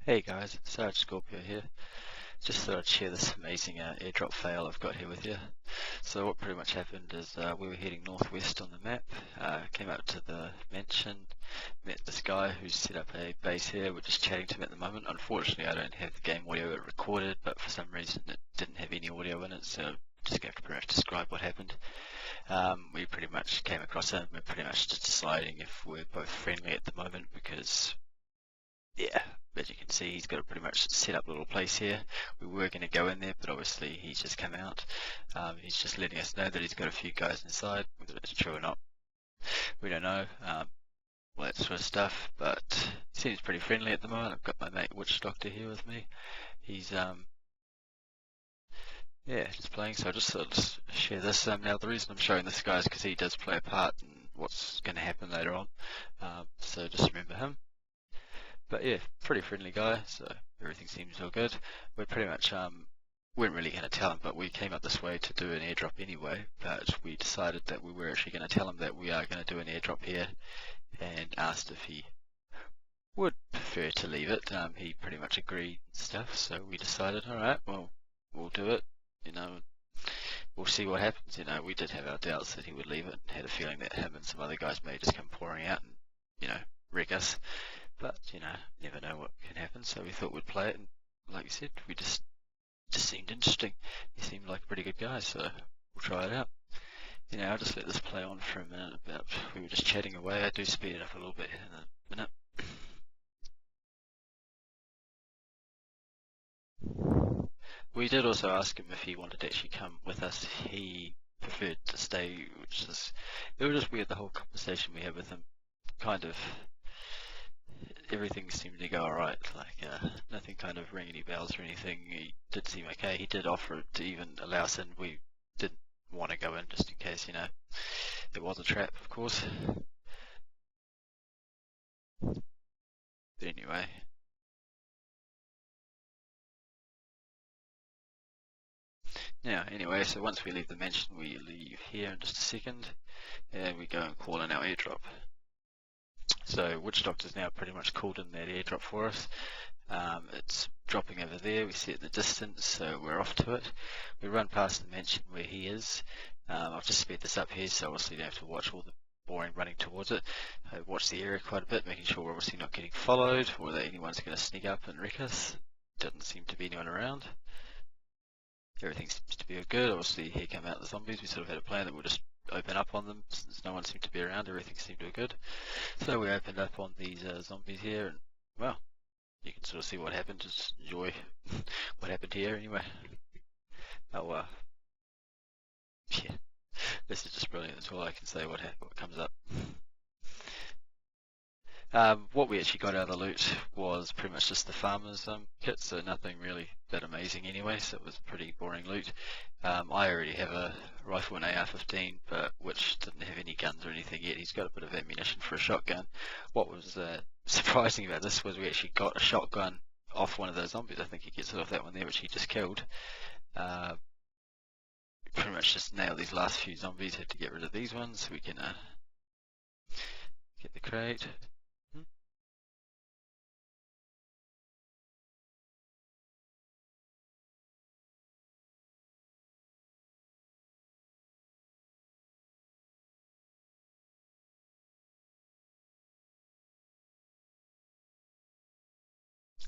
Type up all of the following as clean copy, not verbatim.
Hey guys, it's Scorpio here. Just thought I'd share this amazing airdrop fail I've got here with you. So what pretty much happened is we were heading northwest on the map, came up to the mansion, met this guy who's set up a base here. We're just chatting to him at the moment. Unfortunately I don't have the game audio recorded, but for some reason it didn't have any audio in it, so I'm just going to pretty much describe what happened. We pretty much came across him. We're pretty much just deciding if we're both friendly at the moment because yeah, as you can see, he's got a pretty much set up little place here. We were going to go in there, but obviously he's just come out. He's just letting us know that he's got a few guys inside. Whether it's true or not, we don't know. All that sort of stuff, but he seems pretty friendly at the moment. I've got my mate Witch Doctor here with me. He's yeah, just playing. So I just thought I'd share this. Now the reason I'm showing this guy is because he does play a part in what's going to happen later on. So just remember him. But yeah, pretty friendly guy, so everything seems all good. We're pretty much, weren't really going to tell him, but we came up this way to do an airdrop anyway, but we decided that we were actually going to tell him that we are going to do an airdrop here, and asked if he would prefer to leave it. He pretty much agreed and stuff, so we decided, alright, well, we'll do it, you know, we'll see what happens. You know, we did have our doubts that he would leave it, and had a feeling that him and some other guys may just come pouring out and, you know, wreck us. But, you know, never know what can happen, so we thought we'd play it, and like you said, we just seemed interesting. He seemed like a pretty good guy, so we'll try it out. You know, I'll just let this play on for a minute. We were just chatting away. I do speed it up a little bit in a minute. We did also ask him if he wanted to actually come with us. He preferred to stay, which is, it was just weird, the whole conversation we had with him. Kind of, everything seemed to go alright, like nothing kind of rang any bells or anything. He did seem okay. He did offer to even allow us in. We didn't want to go in just in case, you know, it was a trap, of course. But anyway. Now, anyway, so once we leave the mansion, we leave here in just a second, and we go and call in our airdrop. So Witch Doctor's now pretty much called in that airdrop for us. It's dropping over there. We see it in the distance, so we're off to it. We run past the mansion where he is. I've just sped this up here, so obviously you don't have to watch all the boring running towards it. I watch the area quite a bit, making sure we're obviously not getting followed, or that anyone's going to sneak up and wreck us. Doesn't seem to be anyone around. Everything seems to be good. Obviously here come out the zombies. We sort of had a plan that we'll just open up on them since no one seemed to be around. Everything seemed to be good. So we opened up on these zombies here, and well, you can sort of see what happened. Just enjoy what happened here anyway. Oh, yeah, this is just brilliant. That's all I can say. What comes up. What we actually got out of the loot was pretty much just the farmer's kit, so nothing really that amazing anyway, so it was pretty boring loot. I already have a rifle and AR-15, but which didn't have any guns or anything yet. He's got a bit of ammunition for a shotgun. What was surprising about this was we actually got a shotgun off one of those zombies. I think he gets it off that one there, which he just killed. Pretty much just nailed these last few zombies. Had to get rid of these ones so we can get the crate.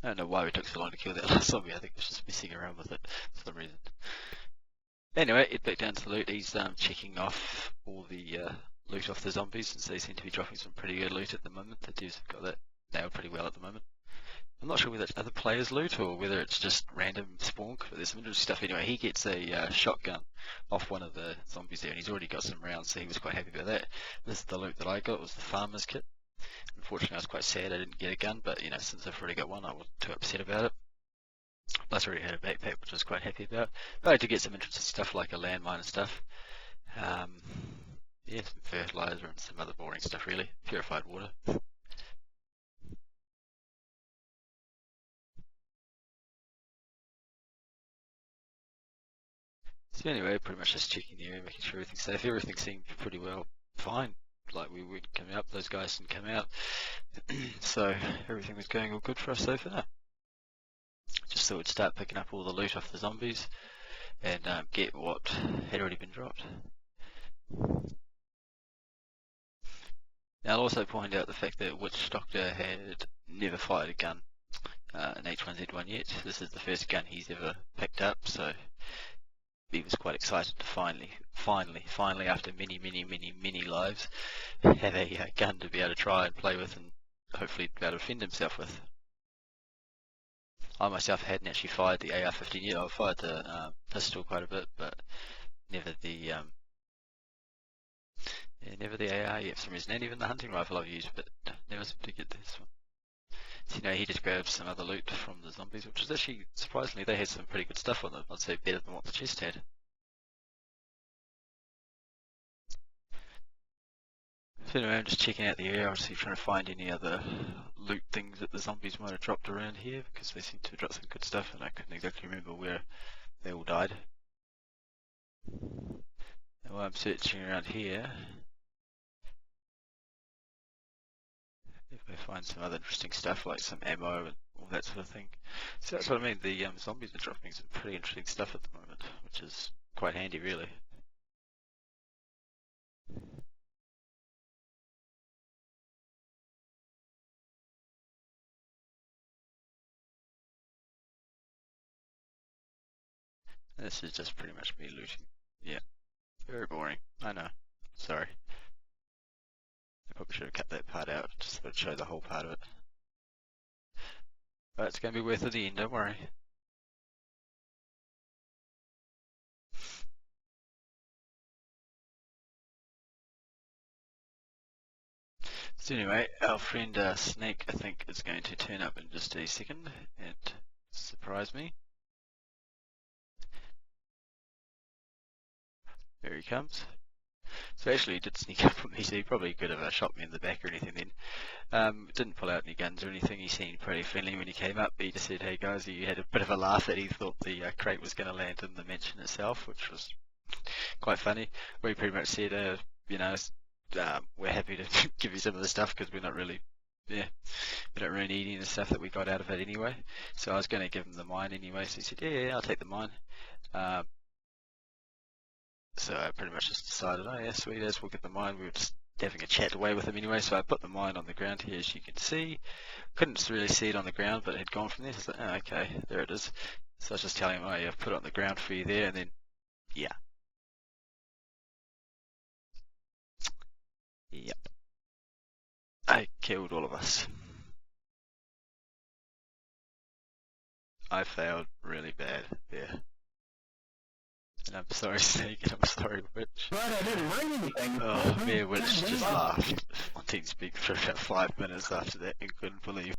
I don't know why we took so long to kill that last zombie. I think it was just messing around with it for some reason. Anyway, head back down to the loot. He's checking off all the loot off the zombies, since they seem to be dropping some pretty good loot at the moment. The devs have got that nailed pretty well at the moment. I'm not sure whether it's other players' loot or whether it's just random spawn, but there's some interesting stuff. Anyway, he gets a shotgun off one of the zombies there, and he's already got some rounds, so he was quite happy about that. This is the loot that I got. It was the farmer's kit. Unfortunately, I was quite sad I didn't get a gun, but you know, since I've already got one, I wasn't too upset about it. Plus, I already had a backpack, which I was quite happy about. But I did get some interesting stuff like a landmine and stuff. Yeah, some fertilizer and some other boring stuff, really. Purified water. So anyway, pretty much just checking the area, making sure everything's safe. Everything seemed pretty well fine. Like we were coming up, those guys didn't come out. So everything was going all good for us so far. so we'd start picking up all the loot off the zombies and get what had already been dropped. Now I'll also point out the fact that Witch Doctor had never fired a gun in H1Z1 yet. This is the first gun he's ever picked up, so he was quite excited to finally, after many lives, have a gun to be able to try and play with and hopefully be able to defend himself with. I myself hadn't actually fired the AR-15 yet. I've fired the pistol quite a bit, but never the AR yet for some reason, and even the hunting rifle I've used, but never seemed to get this one. So he just grabbed some other loot from the zombies, which is actually, surprisingly, they had some pretty good stuff on them. I'd say better than what the chest had. So anyway, I'm just checking out the area, obviously trying to find any other loot things that the zombies might have dropped around here, because they seem to have dropped some good stuff, and I couldn't exactly remember where they all died. And while I'm searching around here, if I find some other interesting stuff, like some ammo and all that sort of thing. So that's what I mean, the zombies are dropping some pretty interesting stuff at the moment, which is quite handy really. This is just pretty much me looting. Yeah, very boring. I know. Sorry. I probably should have cut that part out, just so I'd show the whole part of it. But it's going to be worth it at the end, don't worry. So anyway, our friend Snake, I think, is going to turn up in just a second and surprise me. There he comes. So actually he did sneak up on me, so he probably could have shot me in the back or anything then. Didn't pull out any guns or anything. He seemed pretty friendly when he came up. He just said, hey guys, he had a bit of a laugh that he thought the crate was going to land in the mansion itself, which was quite funny. Where he pretty much said, you know, we're happy to give you some of the stuff because we're not really, we don't really need any of the stuff that we got out of it anyway. So I was going to give him the mine anyway, so he said, yeah, I'll take the mine. So I pretty much just decided, oh yeah, sweet as, we'll get the mine. We were just having a chat away with him anyway, so I put the mine on the ground here, as you can see. Couldn't really see it on the ground, but it had gone from there, so I was like, oh, okay, there it is. So I was just telling him, oh yeah, I've put it on the ground for you there, and then, yeah. Yep. I killed all of us. I failed really bad there. And I'm sorry, Snake, and I'm sorry, Witch. But I didn't bring anything. Oh, me and Witch just laughed on TeamSpeak for about 5 minutes after that and couldn't believe